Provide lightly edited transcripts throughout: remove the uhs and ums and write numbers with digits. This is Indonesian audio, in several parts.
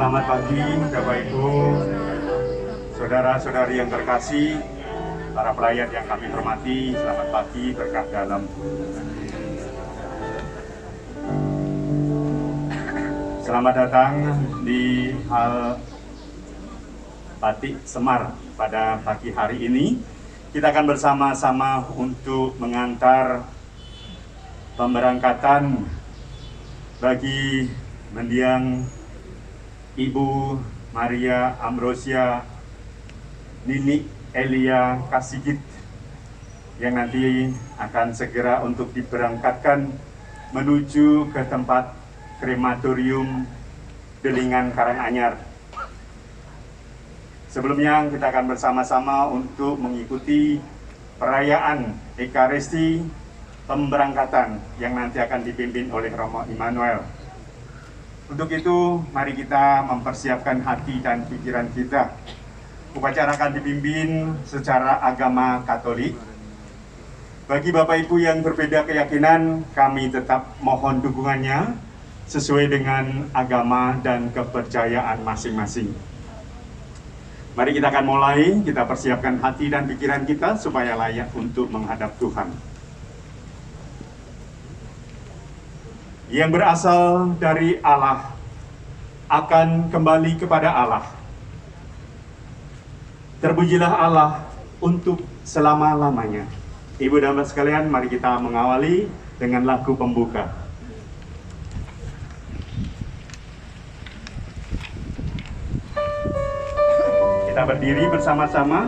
Selamat pagi Bapak Ibu, saudara-saudari yang terkasih, para pelayan yang kami hormati, selamat pagi berkah dalam. Selamat datang di Hal Batik Semar pada pagi hari ini. Kita akan bersama-sama untuk mengantar pemberangkatan bagi mendiang Ibu Maria Ambrosia Nini Elia Kasigit yang nanti akan segera untuk diberangkatkan menuju ke tempat krematorium Delingan Karanganyar. Sebelumnya kita akan bersama-sama untuk mengikuti perayaan Ekaristi pemberangkatan yang nanti akan dipimpin oleh Romo Immanuel. Untuk itu, mari kita mempersiapkan hati dan pikiran kita. Upacara akan dipimpin secara agama Katolik. Bagi Bapak Ibu yang berbeda keyakinan, kami tetap mohon dukungannya sesuai dengan agama dan kepercayaan masing-masing. Mari kita akan mulai, kita persiapkan hati dan pikiran kita supaya layak untuk menghadap Tuhan. Yang berasal dari Allah akan kembali kepada Allah. Terpujilah Allah untuk selama-lamanya. Ibu dan Bapak sekalian, mari kita mengawali dengan lagu pembuka. Kita berdiri bersama-sama.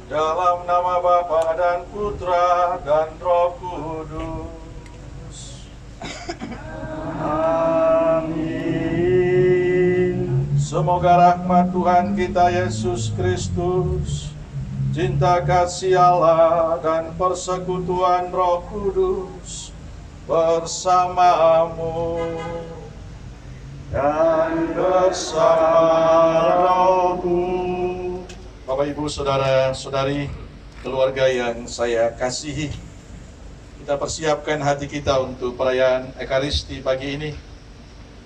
Dalam nama Bapa dan Putra dan Roh Kudus. Amin. Semoga rahmat Tuhan kita Yesus Kristus, cinta kasih Allah dan persekutuan Roh Kudus bersamamu dan bersama rohmu. Bapak, Ibu, Saudara-saudari, keluarga yang saya kasihi, kita persiapkan hati kita untuk perayaan Ekaristi pagi ini,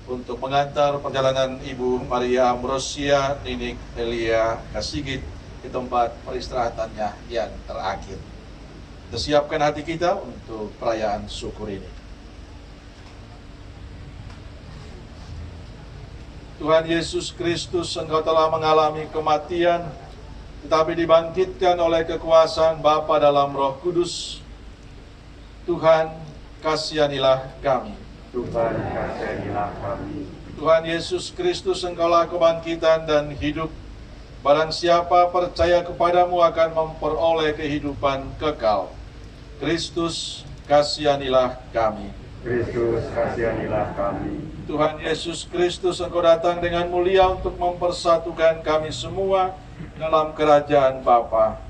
untuk mengantar perjalanan Ibu Maria Ambrosia Nini Elia Kasigit di tempat peristirahatannya yang terakhir. Kita siapkan hati kita untuk perayaan syukur ini. Tuhan Yesus Kristus, Engkau telah mengalami kematian, tetapi dibangkitkan oleh kekuasaan Bapa dalam Roh Kudus. Tuhan, kasihanilah kami. Tuhan kasihanilah kami. Tuhan Yesus Kristus, Engkaulah kebangkitan dan hidup. Barang siapa percaya kepadamu akan memperoleh kehidupan kekal. Kristus, kasihanilah kami. Kristus, kasihanilah kami. Tuhan Yesus Kristus, Engkau datang dengan mulia untuk mempersatukan kami semua dalam kerajaan Bapa.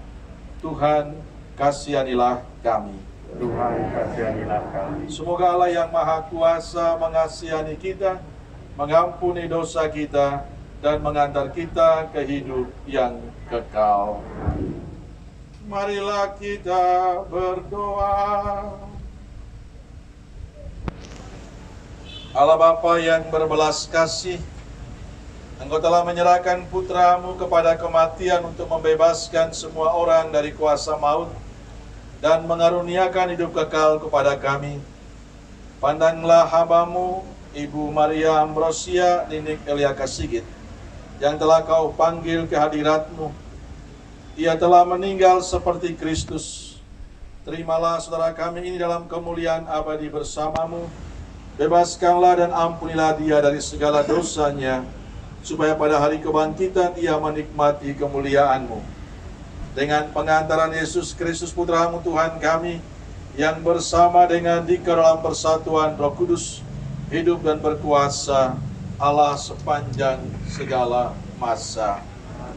Tuhan, kasihanilah kami. Tuhan, kasihanilah kami. Semoga Allah yang Maha Kuasa mengasihani kita, mengampuni dosa kita, dan mengantar kita ke hidup yang kekal. Marilah kita berdoa. Allah Bapa yang berbelas kasih, Engkau telah menyerahkan putra-Mu kepada kematian untuk membebaskan semua orang dari kuasa maut dan mengaruniakan hidup kekal kepada kami. Pandanglah hamba-Mu, Ibu Maria Ambrosia Ninik Eliaka Sigit, yang telah Kau panggil ke hadirat-Mu. Ia telah meninggal seperti Kristus. Terimalah saudara kami ini dalam kemuliaan abadi bersama-Mu. Bebaskanlah dan ampunilah dia dari segala dosanya, supaya pada hari kebangkitan ia menikmati kemuliaan-Mu. Dengan pengantaran Yesus Kristus Putra-Mu Tuhan kami, yang bersama dengan Dikau dalam persatuan Roh Kudus, hidup dan berkuasa Allah sepanjang segala masa.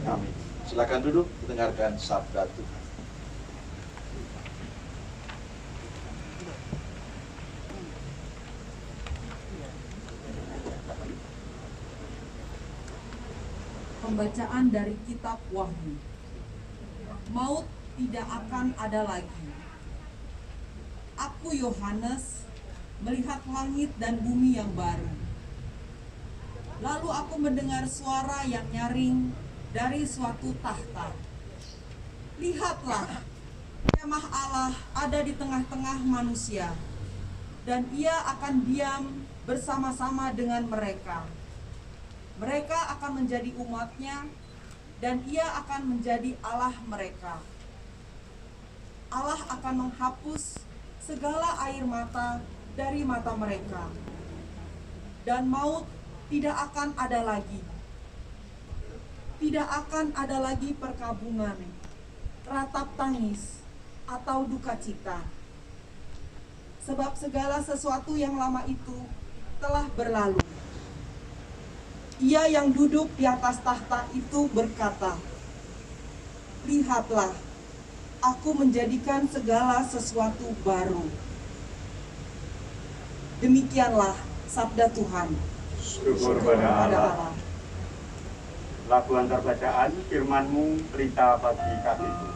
Amin. Silakan duduk, mendengarkan sabda Tuhan. Pembacaan dari kitab Wahyu. Maut tidak akan ada lagi. Aku Yohanes melihat langit dan bumi yang baru. Lalu aku mendengar suara yang nyaring dari suatu tahta. Lihatlah, kemah Allah ada di tengah-tengah manusia, dan ia akan diam bersama-sama dengan mereka. Mereka akan menjadi umat-Nya, dan ia akan menjadi Allah mereka. Allah akan menghapus segala air mata dari mata mereka, dan maut tidak akan ada lagi. Tidak akan ada lagi perkabungan, ratap tangis, atau duka cita. Sebab segala sesuatu yang lama itu telah berlalu. Ia yang duduk di atas tahta itu berkata, lihatlah, aku menjadikan segala sesuatu baru. Demikianlah sabda Tuhan. Syukur pada Allah. Lagu antar bacaan, firman-Mu pelita bagi kakiku.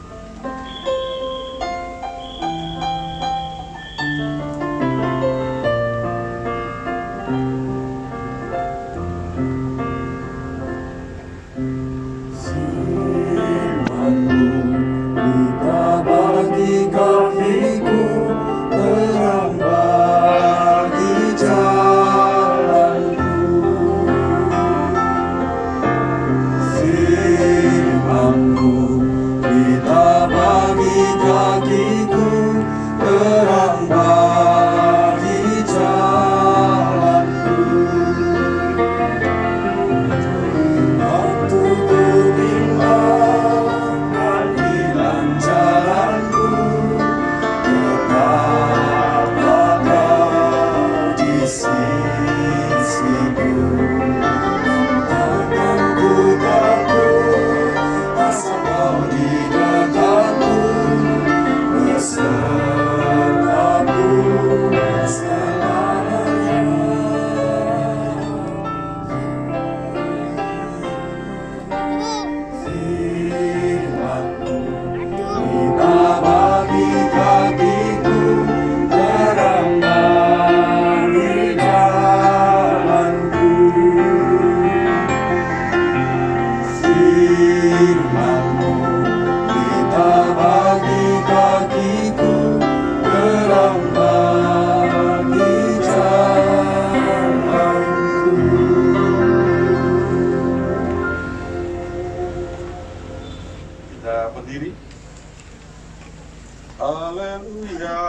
Haleluya,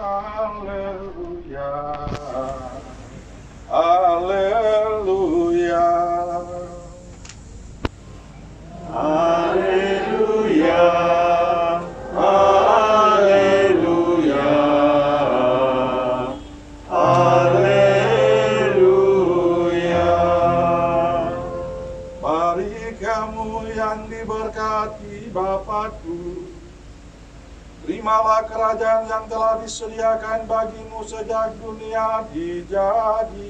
haleluya. Haleluya. Haleluya. Haleluya. Haleluya. Mari kamu yang diberkati Bapa-Ku, terimalah kerajaan yang telah disediakan bagimu sejak dunia dijadikan.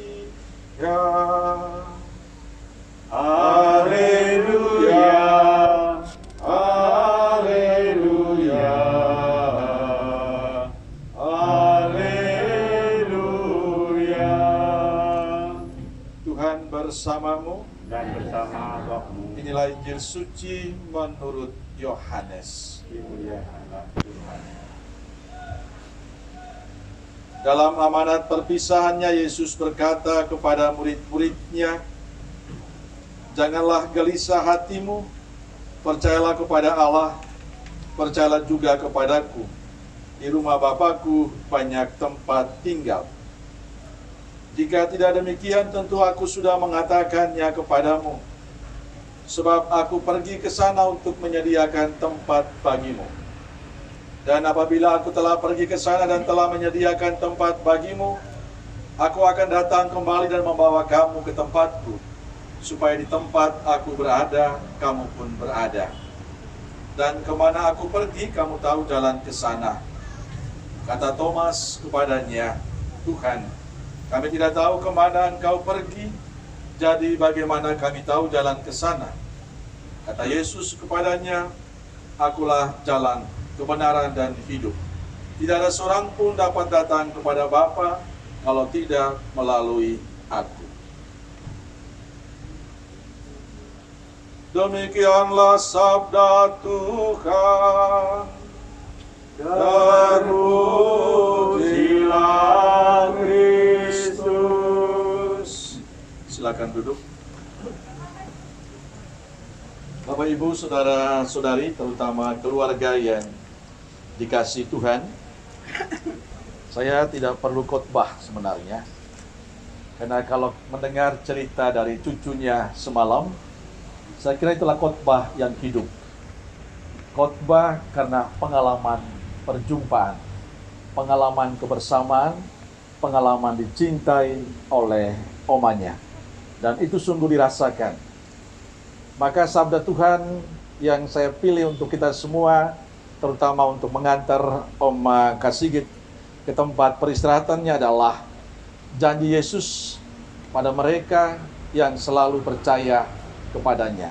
Haleluya. Haleluya. Haleluya. Tuhan bersamamu. Dan bersama rohmu. Inilah Injil suci menurut Yohanes. Dimuliakanlah Tuhan. Dalam amanat perpisahannya, Yesus berkata kepada murid-muridnya, "Janganlah gelisah hatimu, percayalah kepada Allah, percayalah juga kepadaku. Di rumah Bapa-Ku banyak tempat tinggal. Jika tidak demikian, tentu aku sudah mengatakannya kepadamu. Sebab aku pergi ke sana untuk menyediakan tempat bagimu. Dan apabila aku telah pergi ke sana dan telah menyediakan tempat bagimu, aku akan datang kembali dan membawa kamu ke tempatku, supaya di tempat aku berada, kamu pun berada. Dan kemana aku pergi, kamu tahu jalan ke sana." Kata Thomas kepadanya, "Tuhan, kami tidak tahu kemana Engkau pergi, jadi bagaimana kami tahu jalan ke sana?" Kata Yesus kepadanya, "Akulah jalan, kebenaran, dan hidup. Tidak ada seorang pun dapat datang kepada Bapa kalau tidak melalui Aku." Demikianlah sabda Tuhan. Terpujilah Kristus. Silakan duduk. Bapak, Ibu, saudara-saudari, terutama keluarga yang dikasihi Tuhan, saya tidak perlu khotbah sebenarnya. Karena kalau mendengar cerita dari cucunya semalam, saya kira itulah khotbah yang hidup. Khotbah karena pengalaman perjumpaan, pengalaman kebersamaan, pengalaman dicintai oleh omanya. Dan itu sungguh dirasakan. Maka sabda Tuhan yang saya pilih untuk kita semua, terutama untuk mengantar Oma Kasigit ke tempat peristirahatannya, adalah janji Yesus pada mereka yang selalu percaya kepadanya.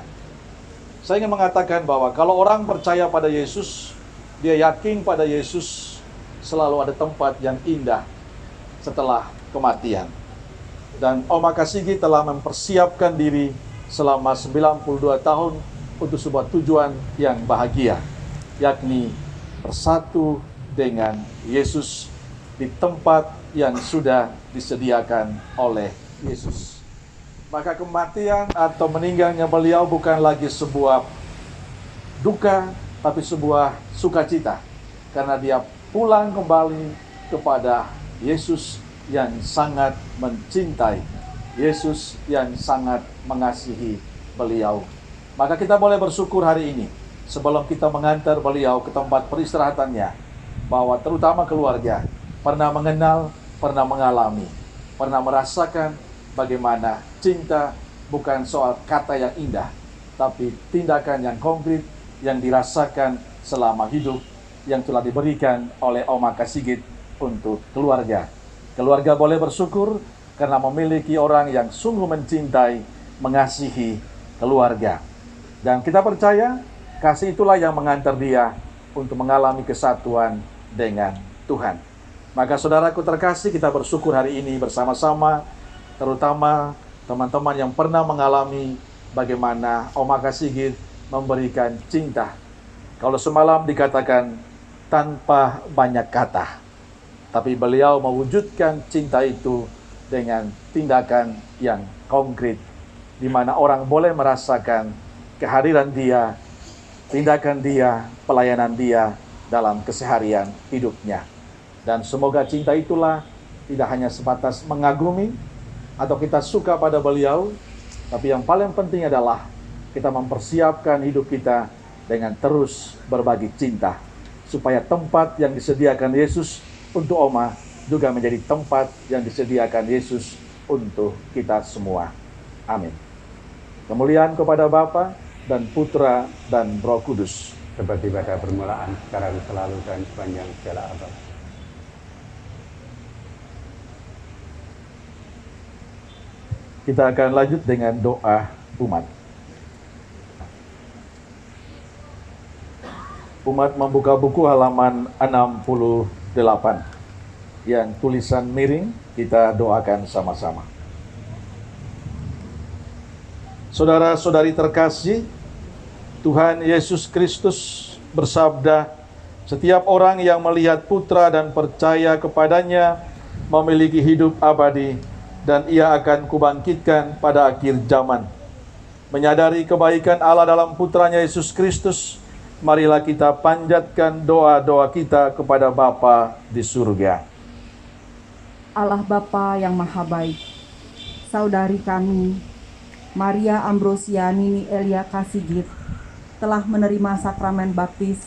Saya ingin mengatakan bahwa kalau orang percaya pada Yesus, dia yakin pada Yesus, selalu ada tempat yang indah setelah kematian. Dan Oma Kasigi telah mempersiapkan diri selama 92 tahun untuk sebuah tujuan yang bahagia, yakni bersatu dengan Yesus di tempat yang sudah disediakan oleh Yesus. Maka kematian atau meninggalnya beliau bukan lagi sebuah duka, tapi sebuah sukacita, karena dia pulang kembali kepada Yesus yang sangat mencintai, Yesus yang sangat mengasihi beliau. Maka kita boleh bersyukur hari ini, sebelum kita mengantar beliau ke tempat peristirahatannya, bahwa terutama keluarga pernah mengenal, pernah mengalami, pernah merasakan bagaimana cinta bukan soal kata yang indah, tapi tindakan yang konkret yang dirasakan selama hidup yang telah diberikan oleh Oma Kasigit untuk keluarga. Keluarga boleh bersyukur karena memiliki orang yang sungguh mencintai, mengasihi keluarga. Dan kita percaya kasih itulah yang mengantar dia untuk mengalami kesatuan dengan Tuhan. Maka saudaraku terkasih, kita bersyukur hari ini bersama-sama, terutama teman-teman yang pernah mengalami bagaimana Oma Kasigit memberikan cinta. Kalau semalam dikatakan tanpa banyak kata, tapi beliau mewujudkan cinta itu dengan tindakan yang konkret, di mana orang boleh merasakan kehadiran dia, tindakan dia, pelayanan dia dalam keseharian hidupnya. Dan semoga cinta itulah tidak hanya sebatas mengagumi, atau kita suka pada beliau, tapi yang paling penting adalah kita mempersiapkan hidup kita dengan terus berbagi cinta, supaya tempat yang disediakan Yesus untuk Oma juga menjadi tempat yang disediakan Yesus untuk kita semua. Amin. Kemuliaan kepada Bapa dan Putra dan Roh Kudus, seperti pada permulaan, sekarang, selalu, dan sepanjang segala abad. Kita akan lanjut dengan doa umat. Umat membuka buku halaman 68 yang tulisan miring, kita doakan sama-sama. Saudara-saudari terkasih, Tuhan Yesus Kristus bersabda, setiap orang yang melihat Putra dan percaya kepadanya memiliki hidup abadi, dan ia akan kubangkitkan pada akhir zaman. Menyadari kebaikan Allah dalam Putranya Yesus Kristus, marilah kita panjatkan doa-doa kita kepada Bapa di surga. Allah Bapa yang Maha Baik, saudari kami, Maria Ambrosia Nini Elia Kasigit, telah menerima sakramen baptis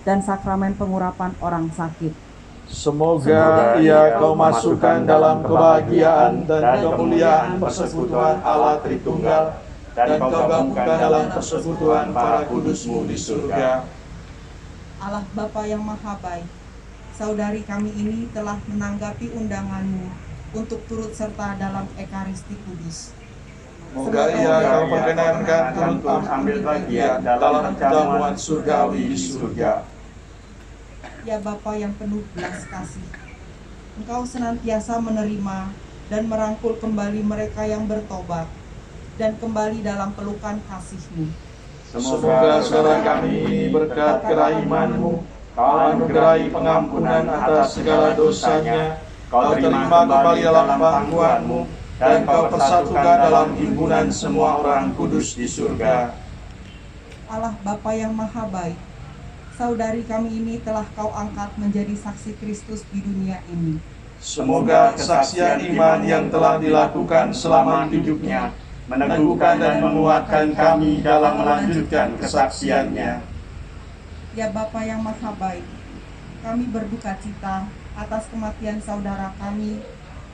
dan sakramen pengurapan orang sakit. Semoga ia kau masukkan dalam kebahagiaan dan kemuliaan persekutuan Allah Tritunggal, dan kau gabungkan dalam persekutuan para kudus-Mu di surga. Allah Bapa yang Maha Baik, saudari kami ini telah menanggapi undangan-Mu untuk turut serta dalam Ekaristi Kudus. Semoga ia kau perkenankan turut ambil bagian dalam jamuan surgawi di surga. Ya Bapa yang penuh belas kasih, Engkau senantiasa menerima dan merangkul kembali mereka yang bertobat dan kembali dalam pelukan kasih-Mu. Semoga saudara kami ini berkat kerahiman-Mu, kau anugerahi pengampunan atas segala dosanya, kau terima kembali dalam pangkuan-Mu, dan kau persatukan dalam himpunan semua orang kudus di surga. Allah Bapa yang Maha Baik, saudari kami ini telah kau angkat menjadi saksi Kristus di dunia ini. Semoga kesaksian iman yang telah dilakukan selama hidupnya meneguhkan dan menguatkan kami dalam melanjutkan kesaksiannya. Ya Bapa yang Maha Baik, kami berduka cita atas kematian saudara kami,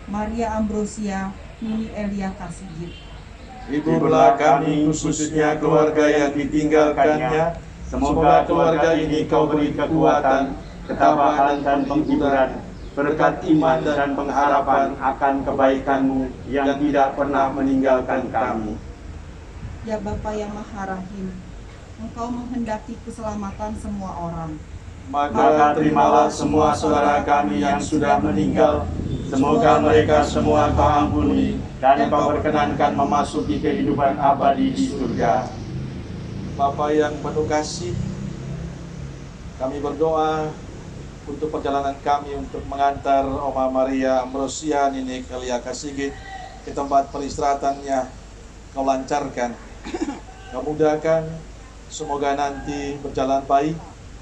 Maria Ambrosia Nini Elia Kasigit. Hiburlah kami, khususnya keluarga yang ditinggalkannya. Semoga keluarga ini kau beri kekuatan, ketabahan dan penghiburan, berkat iman dan pengharapan akan kebaikan-Mu yang tidak pernah meninggalkan kami. Ya Bapa yang Maha Rahim, Engkau menghendaki keselamatan semua orang. Maka terimalah semua saudara kami yang sudah meninggal. Semoga mereka semua kau ampuni dan kau berkenankan memasuki kehidupan abadi di surga. Bapa yang penuh kasih, kami berdoa untuk perjalanan kami untuk mengantar Oma Maria Ambrosia Nini Elia Kasigit ke tempat peristirahatannya. Kau lancarkan, kau mudahkan, semoga nanti berjalan baik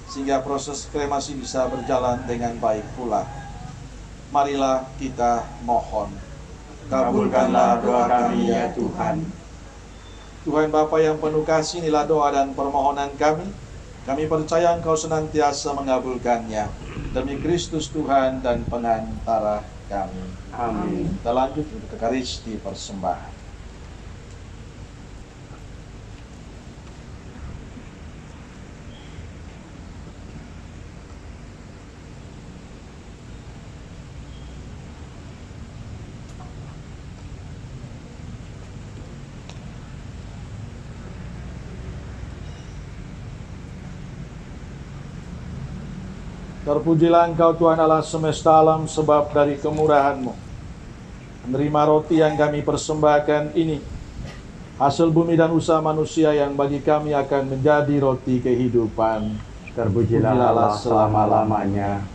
sehingga proses kremasi bisa berjalan dengan baik pula. Marilah kita mohon. Kabulkanlah doa kami ya Tuhan. Tuhan Bapa yang penuh kasih, inilah doa dan permohonan kami. Kami percaya Engkau senantiasa mengabulkannya. Demi Kristus Tuhan dan pengantara kami. Amin. Kita lanjut untuk Ekaristi persembahan. Terpujilah Engkau Tuhan Allah semesta alam, sebab dari kemurahan-Mu menerima roti yang kami persembahkan ini, hasil bumi dan usaha manusia yang bagi kami akan menjadi roti kehidupan. Terpujilah Allah selama-lamanya.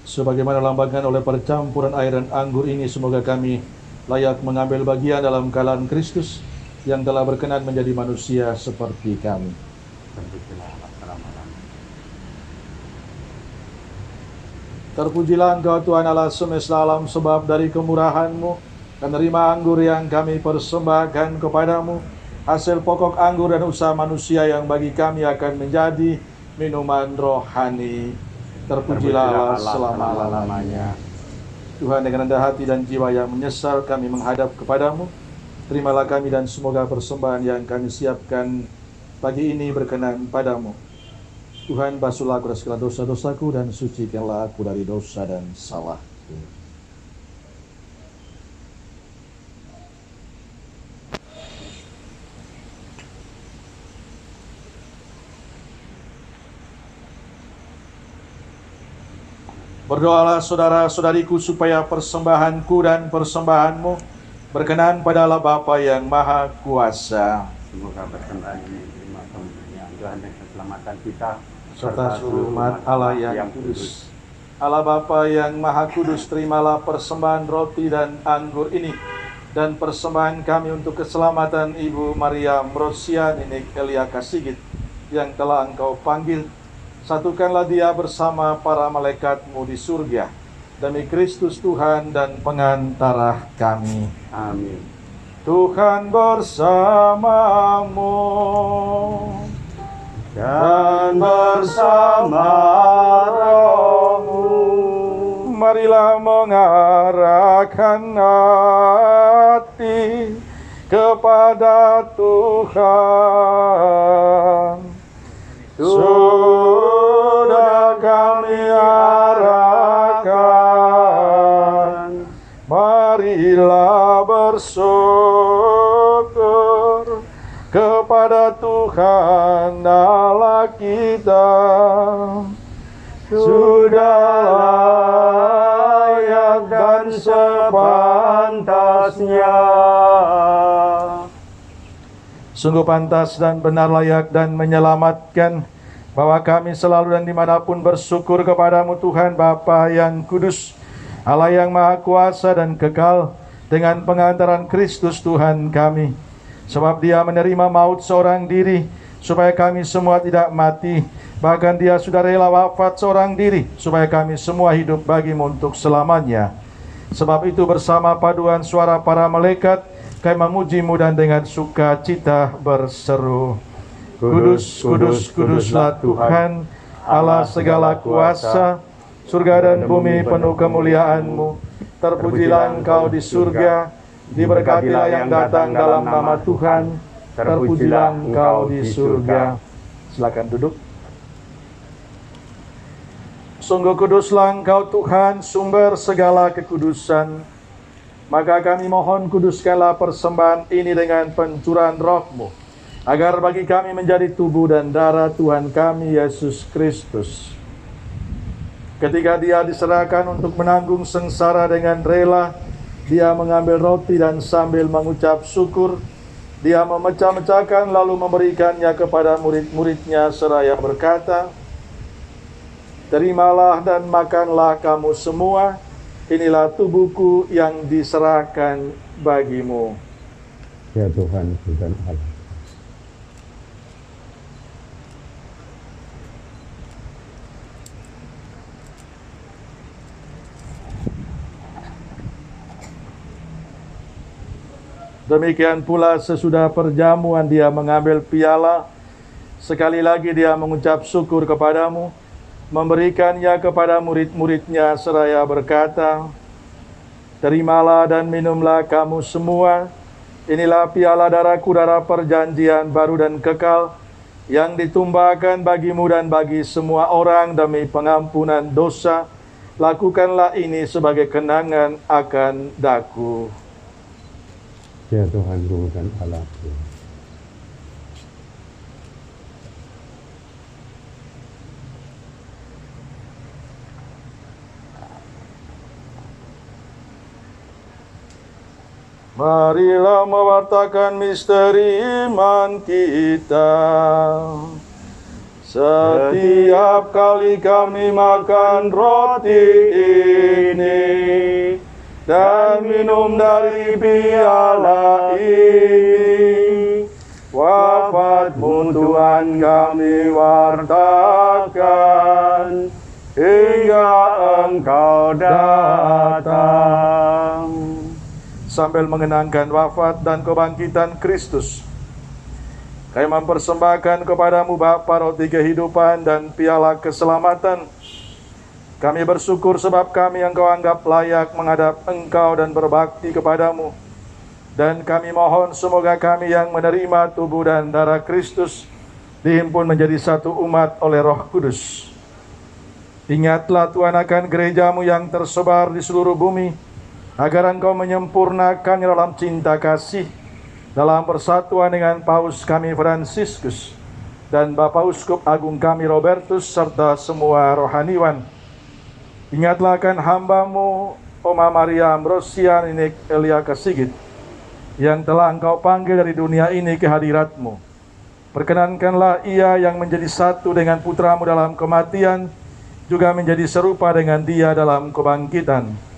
Sebagaimana lambangkan oleh percampuran air dan anggur ini, semoga kami layak mengambil bagian dalam kalahan Kristus yang telah berkenan menjadi manusia seperti kami. Terpujilah Engkau Tuhan Allah semesta alam, sebab dari kemurahan-Mu menerima anggur yang kami persembahkan kepadamu, hasil pokok anggur dan usaha manusia yang bagi kami akan menjadi minuman rohani. Terpujilah Allah selama-lamanya. Tuhan, dengan rendah hati dan jiwa yang menyesal kami menghadap kepadamu. Terimalah kami dan semoga persembahan yang kami siapkan pagi ini berkenan padamu. Tuhan, basuhlah aku dari segala dosa-dosaku dan sucikanlah aku dari dosa dan salah. Berdoalah saudara-saudariku supaya persembahanku dan persembahanmu berkenan pada Allah Bapa yang Maha Kuasa. Semoga persembahan ini diterima kemuliaan Tuhan dan keselamatan kita serta seluruh umat Allah yang kudus. Allah Bapa yang Maha Kudus, terimalah persembahan roti dan anggur ini dan persembahan kami untuk keselamatan Ibu Maria Mrosia Ninik Elia Kasigit yang telah Engkau panggil. Satukanlah dia bersama para malaikat-Mu di surga, demi Kristus Tuhan dan pengantara kami. Amin. Tuhan bersamamu dan bersama rohmu. Marilah mengarahkan hati kepada Tuhan. Sudah kami arahkan, marilah bersyukur kepada Tuhan Allah kita. Sudah layak dan sepantasnya. Sungguh pantas dan benar, layak dan menyelamatkan bahwa kami selalu dan dimanapun bersyukur kepadamu Tuhan Bapa yang kudus, Allah yang Maha Kuasa dan kekal, dengan pengantaran Kristus Tuhan kami. Sebab dia menerima maut seorang diri, supaya kami semua tidak mati. Bahkan dia sudah rela wafat seorang diri, supaya kami semua hidup bagimu untuk selamanya. Sebab itu bersama paduan suara para malaikat, kami memuji-Mu dan dengan sukacita berseru, Kudus, kudus, kuduslah Tuhan, Allah segala kuasa, surga dan bumi penuh kemuliaan-Mu. Terpujilah Engkau di surga, diberkatilah yang datang dalam nama Tuhan, terpujilah Engkau di surga. Silakan duduk. Sungguh kuduslah Engkau Tuhan, sumber segala kekudusan. Maka kami mohon, kuduskanlah persembahan ini dengan pencurahan Roh-Mu, agar bagi kami menjadi tubuh dan darah Tuhan kami Yesus Kristus. Ketika dia diserahkan untuk menanggung sengsara dengan rela, dia mengambil roti dan sambil mengucap syukur, dia memecah-mecahkan lalu memberikannya kepada murid-muridnya seraya berkata, terimalah dan makanlah kamu semua, inilah tubuhku yang diserahkan bagimu. Ya Tuhan, Tuhan Allah. Demikian pula sesudah perjamuan dia mengambil piala, sekali lagi dia mengucap syukur kepadamu, memberikannya kepada murid-muridnya seraya berkata, terimalah dan minumlah kamu semua, inilah piala darahku, darah perjanjian baru dan kekal, yang ditumpahkan bagimu dan bagi semua orang demi pengampunan dosa. Lakukanlah ini sebagai kenangan akan daku. Ya Tuhan, Tuhan Allah. Marilah mewartakan misteri iman kita. Setiap kali kami makan roti ini dan minum dari piala ini, wafat-Mu Tuhan kami wartakan hingga Engkau datang. Sambil mengenangkan wafat dan kebangkitan Kristus, kami mempersembahkan kepadamu Bapa roti kehidupan dan piala keselamatan. Kami bersyukur sebab kami yang Kau anggap layak menghadap Engkau dan berbakti kepadamu. Dan kami mohon semoga kami yang menerima tubuh dan darah Kristus dihimpun menjadi satu umat oleh Roh Kudus. Ingatlah Tuhan akan gerejamu yang tersebar di seluruh bumi, agar Engkau menyempurnakannya dalam cinta kasih, dalam persatuan dengan Paus kami Fransiskus dan Bapak Uskup Agung kami Robertus serta semua rohaniwan. Ingatlah akan hamba-Mu Oma Maria Ambrosian Inik Elia Kasigit yang telah Engkau panggil dari dunia ini ke hadirat-Mu. Perkenankanlah ia yang menjadi satu dengan putra-Mu dalam kematian juga menjadi serupa dengan Dia dalam kebangkitan.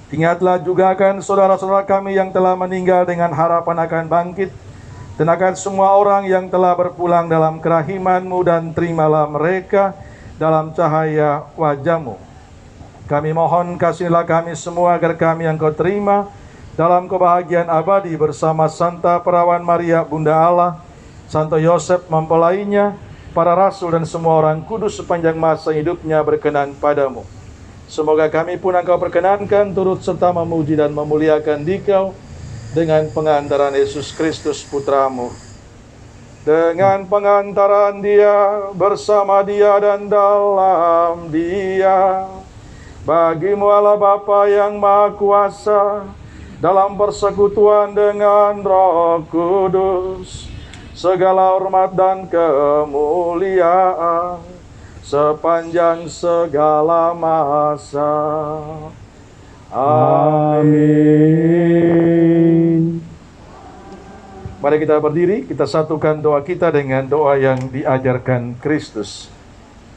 Ingatlah juga akan saudara-saudara kami yang telah meninggal dengan harapan akan bangkit, dan akan semua orang yang telah berpulang dalam kerahiman-Mu, dan terimalah mereka dalam cahaya wajah-Mu. Kami mohon kasihilah kami semua agar kami yang Kau terima dalam kebahagiaan abadi bersama Santa Perawan Maria Bunda Allah, Santo Yosef mempelainya, para rasul dan semua orang kudus sepanjang masa hidupnya berkenan padamu. Semoga kami pun Engkau perkenankan turut serta memuji dan memuliakan Dikau dengan pengantaran Yesus Kristus Putra-Mu. Dengan pengantaran Dia, bersama Dia dan dalam Dia, bagi-Mu Allah Bapa yang Maha Kuasa, dalam persekutuan dengan Roh Kudus, segala hormat dan kemuliaan sepanjang segala masa. Amin. Mari kita berdiri, kita satukan doa kita dengan doa yang diajarkan Kristus.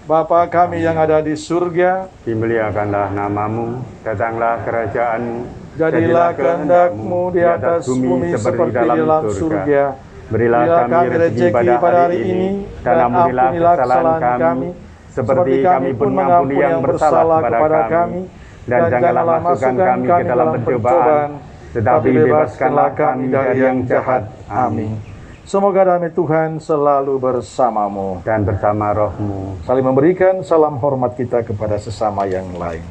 Bapa kami yang ada di surga, Dimuliakanlah namamu, datanglah kerajaan-Mu, jadilah kehendak-Mu di atas bumi seperti di dalam surga. Berilah kami rezeki pada hari ini, dan ampunilah kesalahan kami, seperti kami pun mengampuni yang bersalah kepada kami. Dan janganlah masukkan kami ke dalam pencobaan, tetapi bebaskanlah kami dari yang jahat. Amin. Semoga damai Tuhan selalu bersamamu Dan bersama roh-Mu. saling memberikan salam hormat kita kepada sesama yang lain.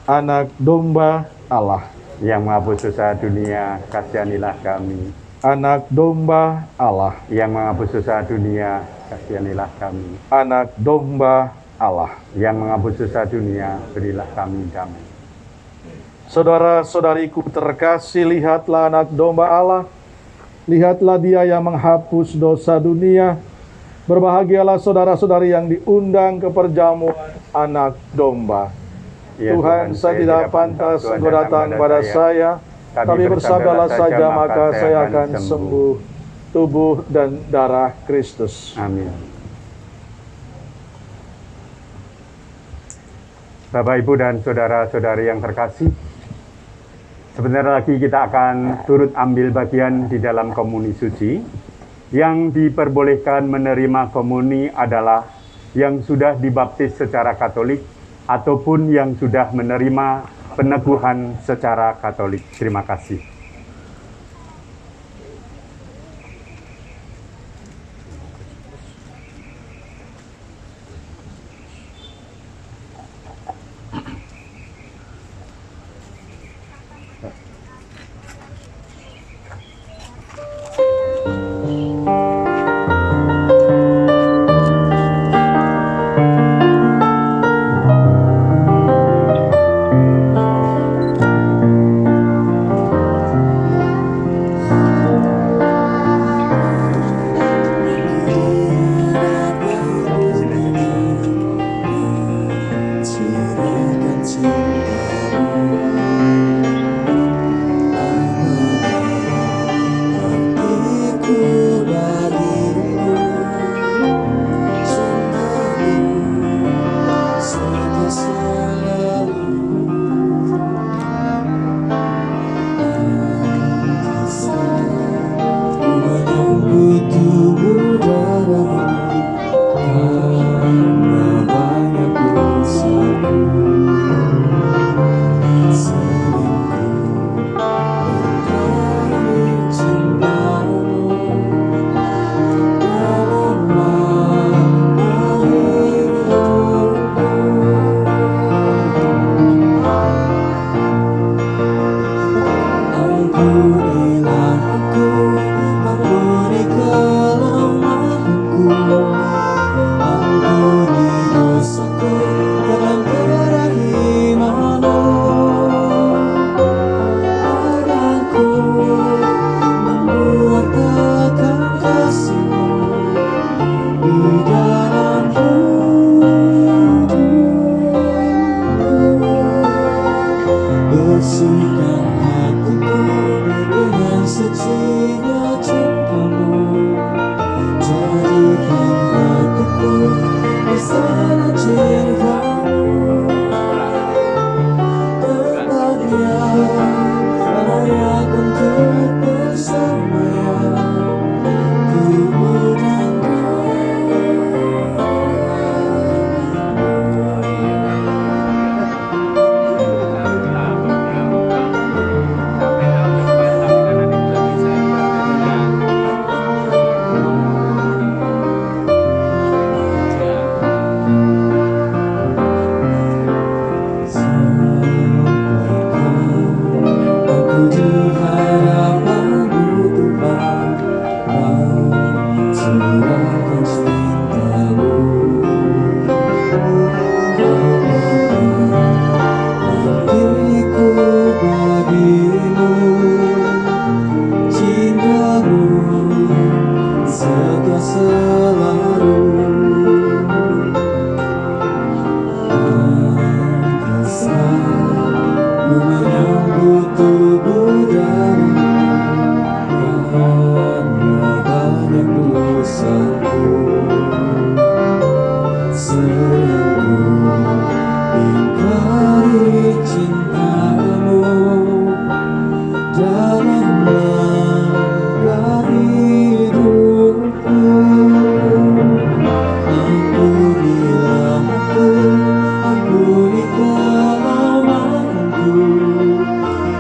Anak domba Allah, Yang menghapus dosa dunia, kasihanilah kami. anak domba Allah, Yang menghapus dosa dunia, kasihanilah kami. anak domba Allah. Yang menghapus dosa dunia, berilah kami damai. Saudara-saudariku terkasih, lihatlah anak domba Allah. Lihatlah Dia yang menghapus dosa dunia. Berbahagialah saudara-saudari yang diundang ke perjamuan anak domba. Ya Tuhan, saya tidak pantas Engkau datang pada saya, tapi bersabdalah saja maka saya akan sembuh. Tubuh dan darah Kristus. Amin. Bapak, Ibu, dan saudara-saudari yang terkasih, sebentar lagi kita akan turut ambil bagian di dalam komuni suci. Yang diperbolehkan menerima komuni adalah yang sudah dibaptis secara Katolik ataupun yang sudah menerima peneguhan secara Katolik. Terima kasih. akan cintamu. Mimpiku bagimu, cintamu setia selalu. Angkasa ku menyambut tubuh dan karena banyak dosaku. Sayangku ingkari cintamu dalam langkah hidupku. Ampunilah aku, ampuni kelemahanku,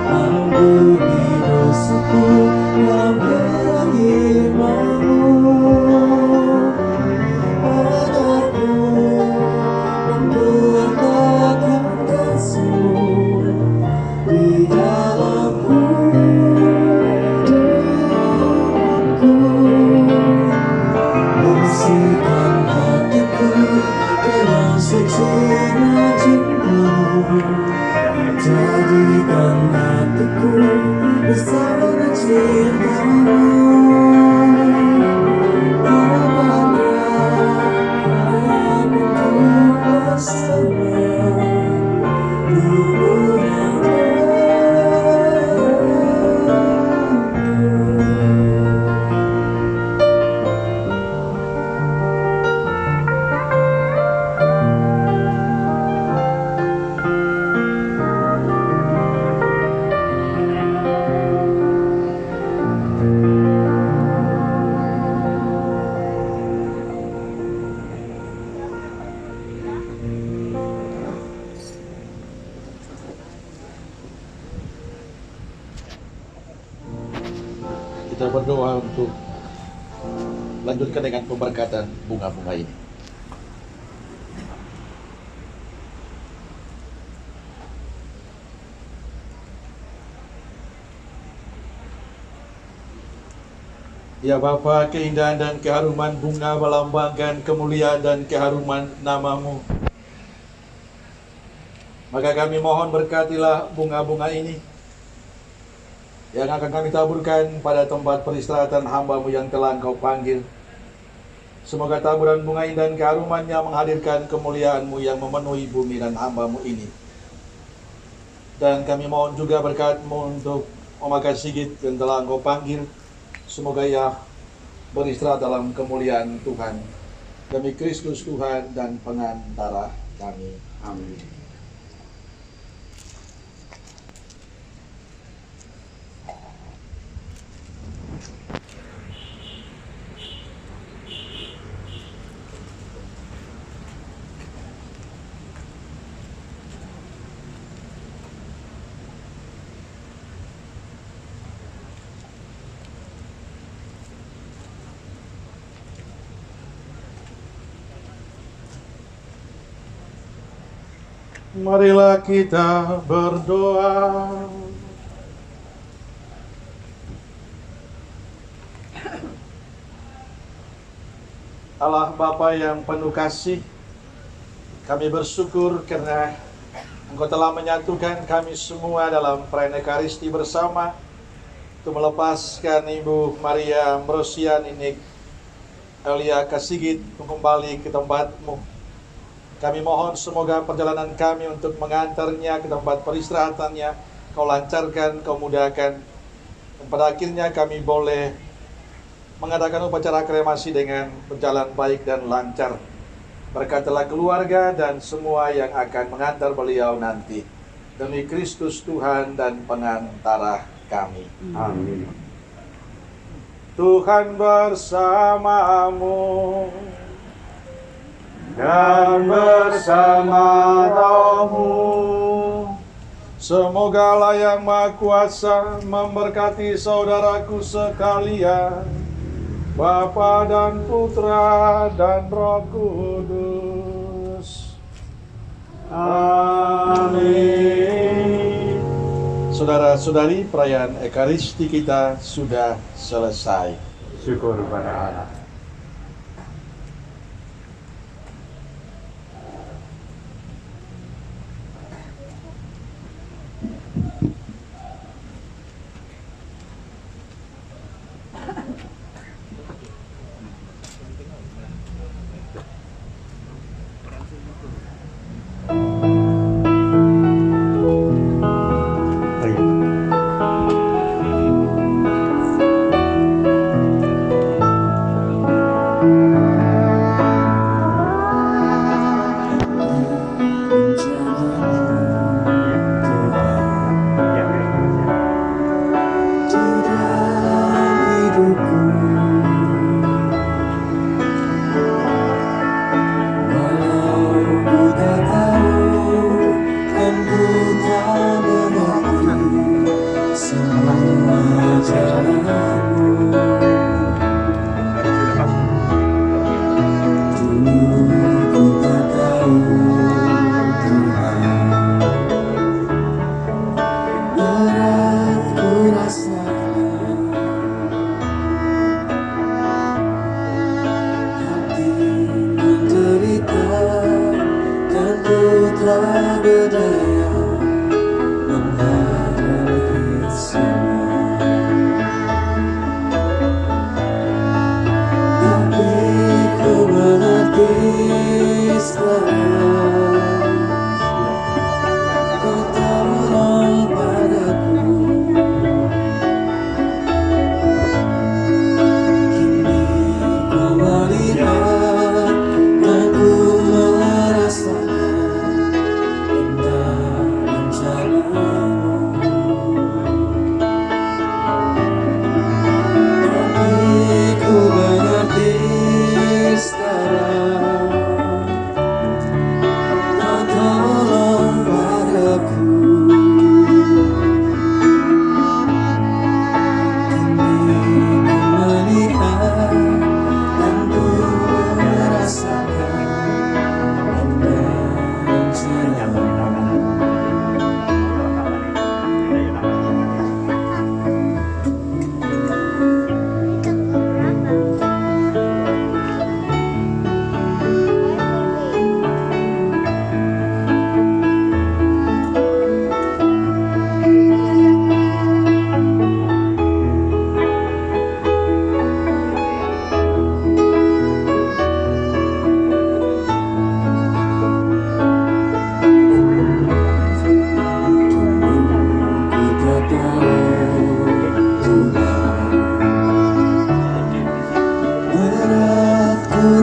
ampuni dosaku dalam kerahimanmu. Padaku membuat kasihmu di dalamku. Bersihkan hatiku dengan sucinya cintamu. Jadikan hatiku bersama cintamu. Apakah aku bersama tubuh dan Kita berdoa untuk lanjutkan dengan pemberkatan bunga-bunga ini. Ya Bapa, keindahan dan keharuman bunga melambangkan kemuliaan dan keharuman nama-Mu. Maka kami mohon berkatilah bunga-bunga ini yang akan kami taburkan pada tempat peristirahatan hamba-Mu yang telah Engkau panggil. Semoga taburan bunga ini dan keharumannya menghadirkan kemuliaan-Mu yang memenuhi bumi dan hamba-Mu ini. Dan kami mohon juga berkat-Mu untuk Oma Sigit yang telah Engkau panggil. Semoga ia beristirahat dalam kemuliaan Tuhan. Demi Kristus Tuhan dan pengantara kami. Amin. Marilah kita berdoa. Allah Bapa yang penuh kasih, kami bersyukur karena Engkau telah menyatukan kami semua dalam perayaan Ekaristi bersama untuk melepaskan Ibu Maria Ambrosian ini Elia Kasigit kembali ke tempat-Mu. Kami mohon semoga perjalanan kami untuk mengantarnya ke tempat peristirahatannya Kau lancarkan, Kau mudahkan. Dan pada akhirnya kami boleh mengadakan upacara kremasi dengan berjalan baik dan lancar. Berkatilah keluarga dan semua yang akan mengantar beliau nanti. Demi Kristus Tuhan dan pengantara kami. Amin. Tuhan bersamamu Dan bersama rohmu, semoga Allah yang Maha Kuasa memberkati saudaraku sekalian, Bapa dan Putra dan Roh Kudus. amin. Saudara-saudari, perayaan Ekaristi kita sudah selesai. Syukur pada Allah.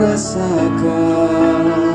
rasakan.